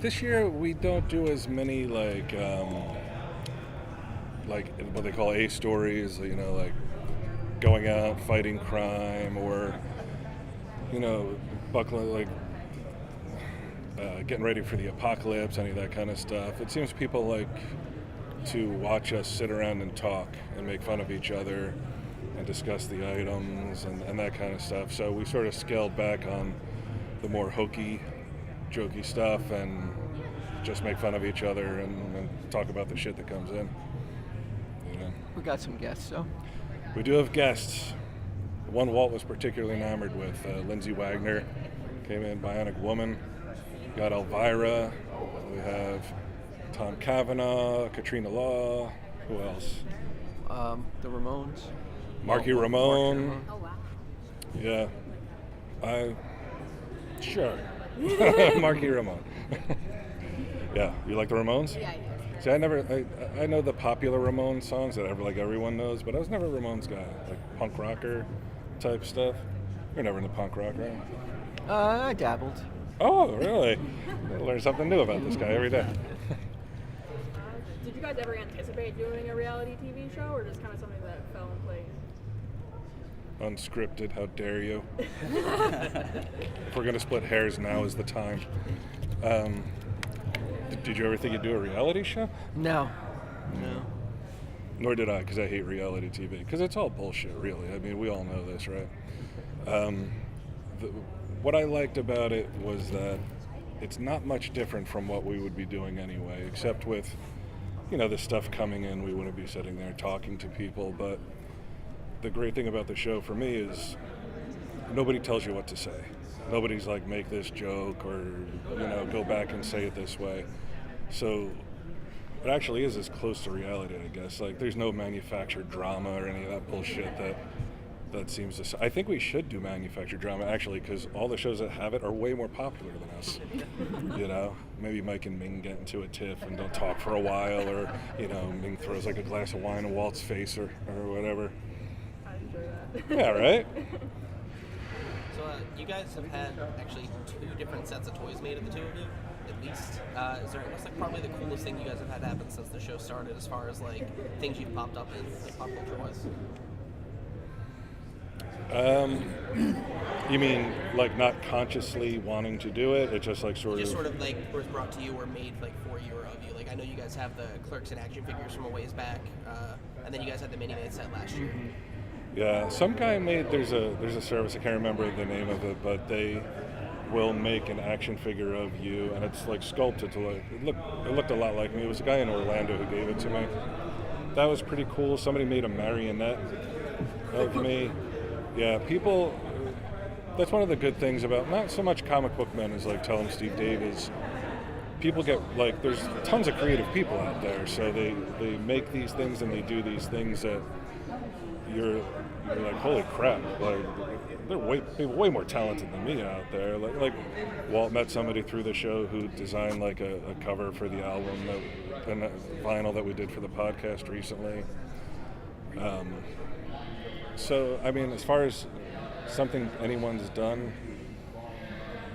this year we don't do as many like what they call A stories, like going out fighting crime or buckling getting ready for the apocalypse, any of that kind of stuff. It seems people like to watch us sit around and talk and make fun of each other and discuss the items and that kind of stuff. So we sort of scaled back on the more hokey, jokey stuff and just make fun of each other and talk about the shit that comes in. We got some guests, so. We do have guests. One Walt was particularly enamored with, Lindsay Wagner, came in, Bionic Woman. Got Elvira. We have Tom Cavanaugh, Katrina Law. Who else? The Ramones. Marky Ramone. Oh, wow. Yeah. Sure. Marky Ramone. Yeah, you like the Ramones? Yeah, I do. See, I know the popular Ramones songs that everyone knows, but I was never a Ramones guy, like punk rocker type stuff. You're never into punk rock, right? I dabbled. Oh, really? I learn something new about this guy every day. Did you guys ever anticipate doing a reality TV show, or just kind of something that fell in place? Unscripted, how dare you? If we're going to split hairs, now is the time. Did you ever think you'd do a reality show? No. Nor did I, because I hate reality TV. Because it's all bullshit, really. I mean, we all know this, right? What I liked about it was that it's not much different from what we would be doing anyway, except with, the stuff coming in, we wouldn't be sitting there talking to people. But the great thing about the show for me is nobody tells you what to say. Nobody's like, make this joke or, go back and say it this way. So it actually is as close to reality, I guess. Like, there's no manufactured drama or any of that bullshit that seems to... I think we should do manufactured drama, actually, because all the shows that have it are way more popular than us. Maybe Mike and Ming get into a tiff and don't talk for a while, or, Ming throws like a glass of wine in Walt's face or whatever. I enjoy that. Yeah, right? So you guys have had actually 2 different sets of toys made of the two of you, at least. What's probably the coolest thing you guys have had happen since the show started, as far as things you've popped up in pop culture wise? You mean not consciously wanting to do it? It's just sort of was brought to you or made for you or of you. I know you guys have the Clerks and action figures from a ways back, and then you guys had the Mini-Made set last year. Yeah, some guy made, there's a service, I can't remember the name of it, but they will make an action figure of you, and it's sculpted to it looked a lot like me. It was a guy in Orlando who gave it to me. That was pretty cool. Somebody made a marionette of me. Yeah, people, that's one of the good things about, not so much comic book men as Tell 'em Steve Dave is, people get, there's tons of creative people out there, so they make these things and they do these things that you're like, holy crap, there are way more talented than me out there. Like Walt met somebody through the show who designed a cover for the album and vinyl that we did for the podcast recently. So, I mean, as far as something anyone's done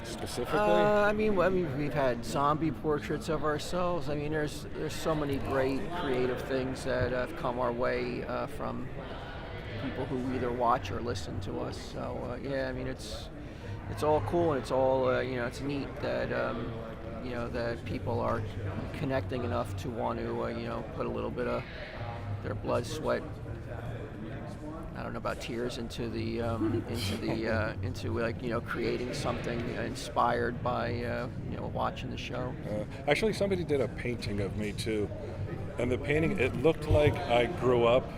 specifically? We've had zombie portraits of ourselves. There's so many great creative things that have come our way from people who either watch or listen to us. So, it's all cool, and it's all, it's neat that, that people are connecting enough to want to, put a little bit of their blood, sweat, I don't know about tears, into creating something inspired by watching the show. Actually, somebody did a painting of me too, and the painting, it looked like I grew up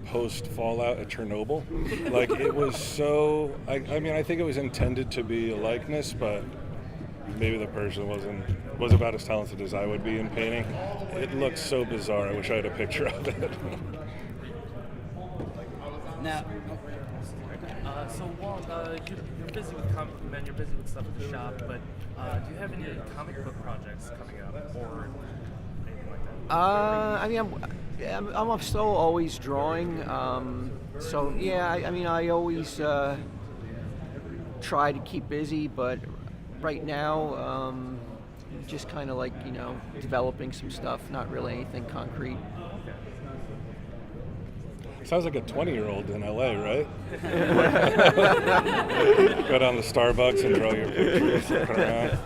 post Fallout at Chernobyl. It was so. I think it was intended to be a likeness, but maybe the person was about as talented as I would be in painting. It looked so bizarre. I wish I had a picture of it. Now, so Walt, you're busy with comic book men, you're busy with stuff at the shop, but do you have any comic book projects coming up or anything like that? I'm still always drawing. So yeah, I always try to keep busy, but right now, just kind of like, developing some stuff, not really anything concrete. Sounds like a 20-year-old in LA, right? Go down to Starbucks and draw your pictures, looking around.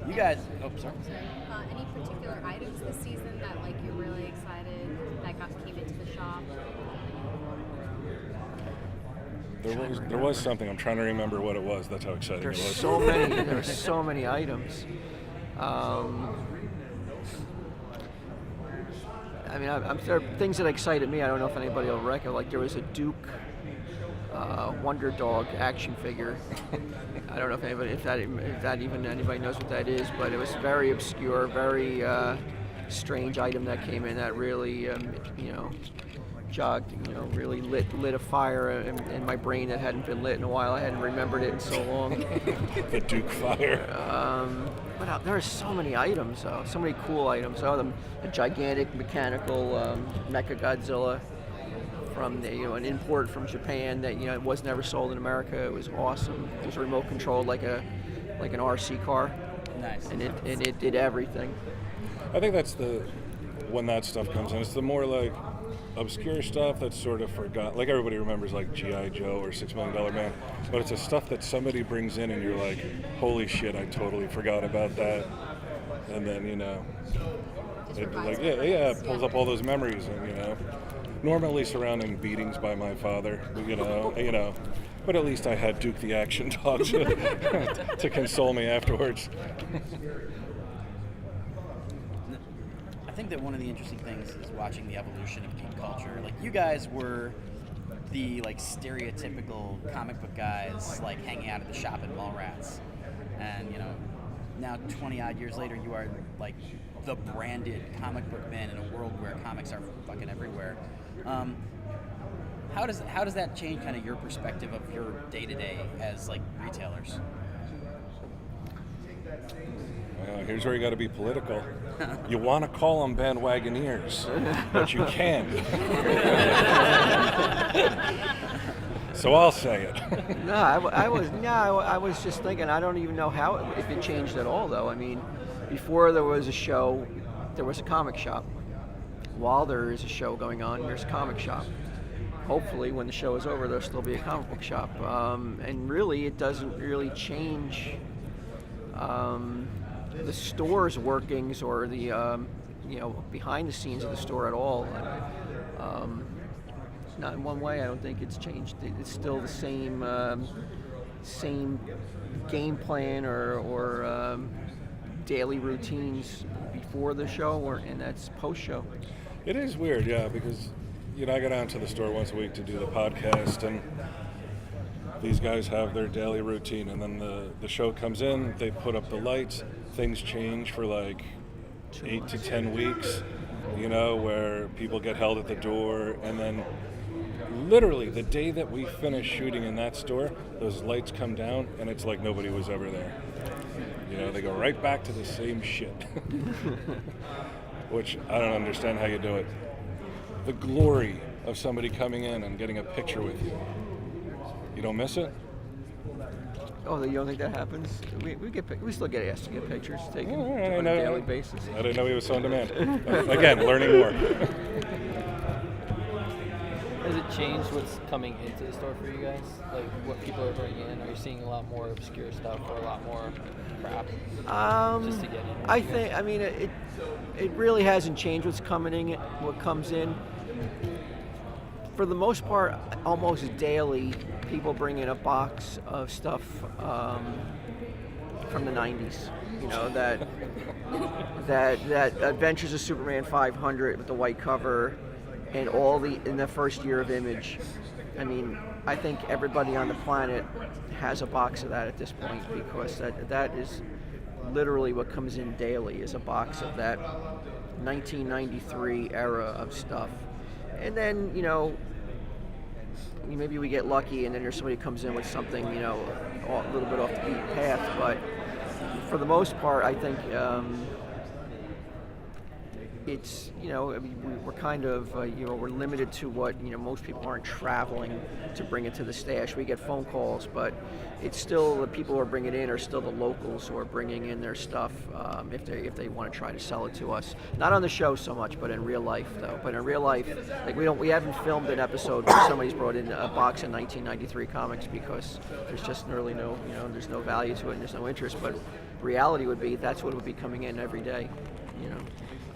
You guys, oh, sorry. Any particular items this season that like you're really excited that came into the shop? There was something. I'm trying to remember what it was. That's how exciting There's it was. so many. There's so many items. I mean, there are things that excited me. I don't know if anybody will recognize. Like there was a Duke Wonder Dog action figure. I don't know if that even anybody knows what that is, but it was very obscure, very strange item that came in that really, jogged, really lit a fire in my brain that hadn't been lit in a while. I hadn't remembered it in so long. The Duke fire. But there are so many items, though. So many cool items. A gigantic mechanical Mecha Godzilla from an import from Japan that it was never sold in America. It was awesome. It was remote controlled like an RC car. Nice. And it did everything. I think that's when that stuff comes in. It's the more like obscure stuff that's sort of forgotten. Like everybody remembers like G.I. Joe or $6 Million Man, but it's the stuff that somebody brings in and you're like, holy shit, I totally forgot about that. And then, it like, it pulls up all those memories and, normally surrounding beatings by my father, but at least I had Duke the Action Dog to console me afterwards. I think that one of the interesting things is watching the evolution of geek culture. Like you guys were the stereotypical comic book guys hanging out at the shop at Mallrats, and now 20 odd years later you are like the branded comic book man in a world where comics are fucking everywhere. How does that change kind of your perspective of your day-to-day as retailers? Here's where you got to be political. You want to call them bandwagoneers, but you can't. So I'll say it. I was just thinking. I don't even know if it changed at all, though. I mean, before there was a show, there was a comic shop. While there is a show going on, there's a comic shop. Hopefully, when the show is over, there'll still be a comic book shop. And really, it doesn't really change the store's workings or the behind the scenes of the store at all. Not in one way. I don't think it's changed. It's still the same game plan or daily routines before the show, and that's post show. It is weird, yeah, because I go down to the store once a week to do the podcast, and these guys have their daily routine, and then the show comes in, they put up the lights, things change for 8 to 10 weeks, where people get held at the door, and then literally the day that we finish shooting in that store, those lights come down, and it's like nobody was ever there. They go right back to the same shit. Which I don't understand how you do it. The glory of somebody coming in and getting a picture with you. You don't miss it? Oh, you don't think that happens? We still get asked to get pictures taken on a know. daily basis. I didn't know he was so in demand. Again, learning more. Has it changed what's coming into the store for you guys? Like what people are bringing in? Are you seeing a lot more obscure stuff or a lot more crap? Just to get in. It really hasn't changed what's coming in. What comes in, for the most part, almost daily, people bring in a box of stuff from the '90s. That Adventures of Superman 500 with the white cover. And in the first year of Image. I mean, I think everybody on the planet has a box of that at this point, because that is literally what comes in daily, is a box of that 1993 era of stuff. And then, maybe we get lucky and then there's somebody who comes in with something, a little bit off the beaten path. But for the most part, I think it's, you know, I mean, we're kind of, you know, we're limited to what, you know, most people aren't traveling to bring it to the stash. We get phone calls, but it's still the people who are bringing it in are still the locals who are bringing in their stuff if they want to try to sell it to us. Not on the show so much, but in real life though. But in real life, like we haven't filmed an episode where somebody's brought in a box of 1993 comics because there's just really no, you know, there's no value to it and there's no interest. But reality would be that's what would be coming in every day, you know.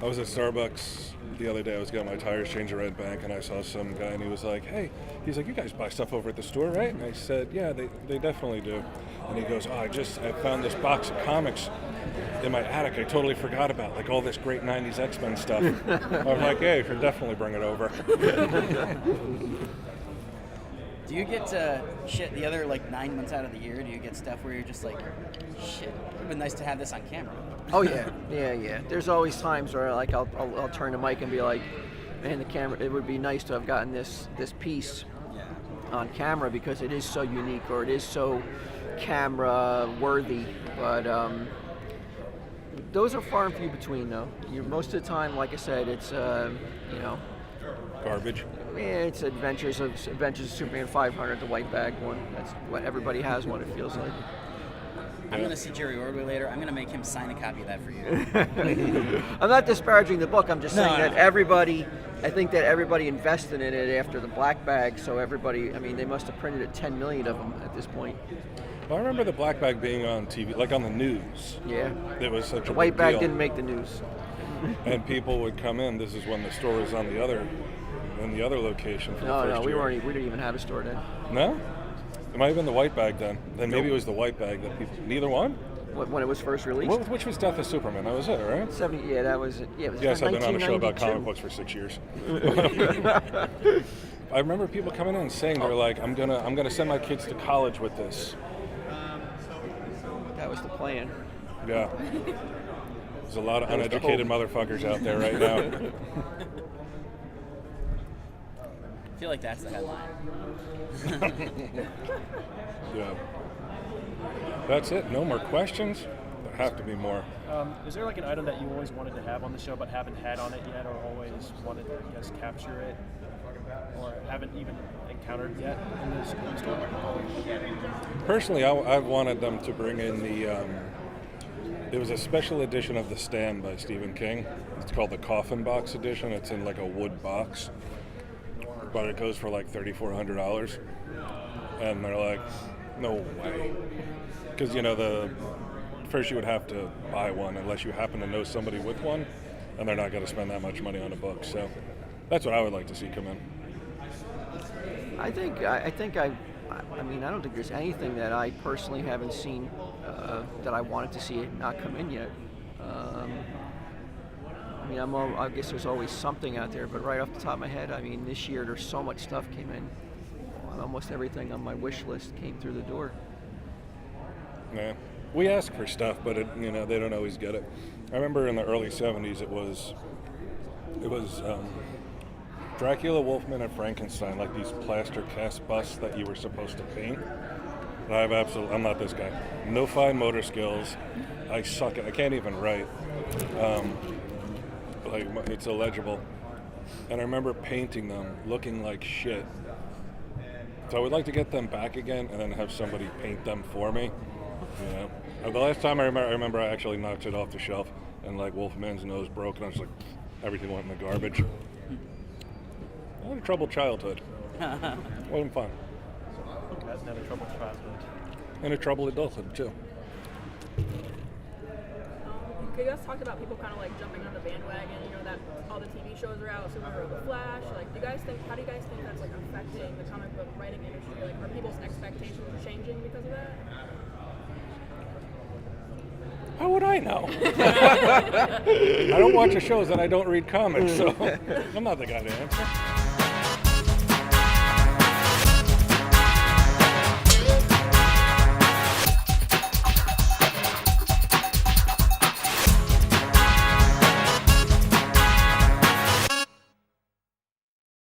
I was at Starbucks the other day. I was getting my tires changed at Red Bank, and I saw some guy, and he was like, "Hey," he's like, "You guys buy stuff over at the store, right?" And I said, "Yeah, they definitely do." And he goes, "Oh, I found this box of comics in my attic. I totally forgot about, like, all this great '90s X-Men stuff." I'm like, "Hey, you should definitely bring it over." Do you get shit the other like 9 months out of the year? Do you get stuff where you're just like, shit, it would be nice to have this on camera? Oh yeah. There's always times where like I'll turn the mic and be like, man, the camera. It would be nice to have gotten this piece on camera because it is so unique or it is so camera worthy. But those are far and few between though. Most of the time, like I said, it's you know. Garbage. Yeah, it's Adventures of Superman 500, the white bag one. That's what everybody has one. It feels like. I'm going to see Jerry Ordway later. I'm going to make him sign a copy of that for you. I'm not disparaging the book. I'm just saying that everybody, I think that everybody invested in it after the black bag. So everybody, I mean, they must have printed 10 million of them at this point. Well, I remember the black bag being on TV, like on the news. Yeah. It was such a The white big bag deal. didn't make the news. And people would come in. This is when the store was on the other location for the No, first year. we didn't even have a store then. No? It might have been the white bag then. Then maybe it was the white bag that people. Neither one? When it was first released. Which was Death of Superman? That was it, right? 70. Yeah, that was it. Yeah, it was Yes, I've been on a show about 1992. comic books for 6 years. I remember people coming in and saying they're like, I'm gonna send my kids to college with this. That was the plan. Yeah. There's a lot of uneducated motherfuckers out there right now. I feel like that's the headline. Yeah. That's it. No more questions. There have to be more. Is there like an item that you always wanted to have on the show but haven't had on it yet, or always wanted to, I guess, capture it, or haven't even encountered yet in this store? Personally, I've wanted them to bring in the. It was a special edition of The Stand by Stephen King. It's called the Coffin Box Edition. It's in like a wood box, but it goes for like $3,400. And they're like, no way, because first you would have to buy one unless you happen to know somebody with one, and they're not going to spend that much money on a book. So that's what I would like to see come in. I mean, I don't think there's anything that I personally haven't seen that I wanted to see it not come in yet. I mean, I guess there's always something out there, but right off the top of my head, I mean, this year there's so much stuff came in. Almost everything on my wish list came through the door. Yeah, we ask for stuff, but they don't always get it. I remember in the early '70s, it was Dracula, Wolfman, and Frankenstein, like these plaster cast busts that you were supposed to paint. And I'm not this guy. No fine motor skills. I suck at. I can't even write. It's illegible. And I remember painting them, looking like shit. So I would like to get them back again, and then have somebody paint them for me. The last time I remember I actually knocked it off the shelf, and like Wolfman's nose broke, and I was like, everything went in the garbage. I had a troubled childhood. Wasn't fun. You guys had a troubled childhood. And a troubled adulthood too. You guys talked about people kind of like jumping on the bandwagon, that all the TV shows are out, Superhero, The Flash. Like, how do you guys think that's like affecting the comic book writing industry? Like, are people's expectations changing because of that? How would I know? I don't watch the shows and I don't read comics, so I'm not the guy to answer.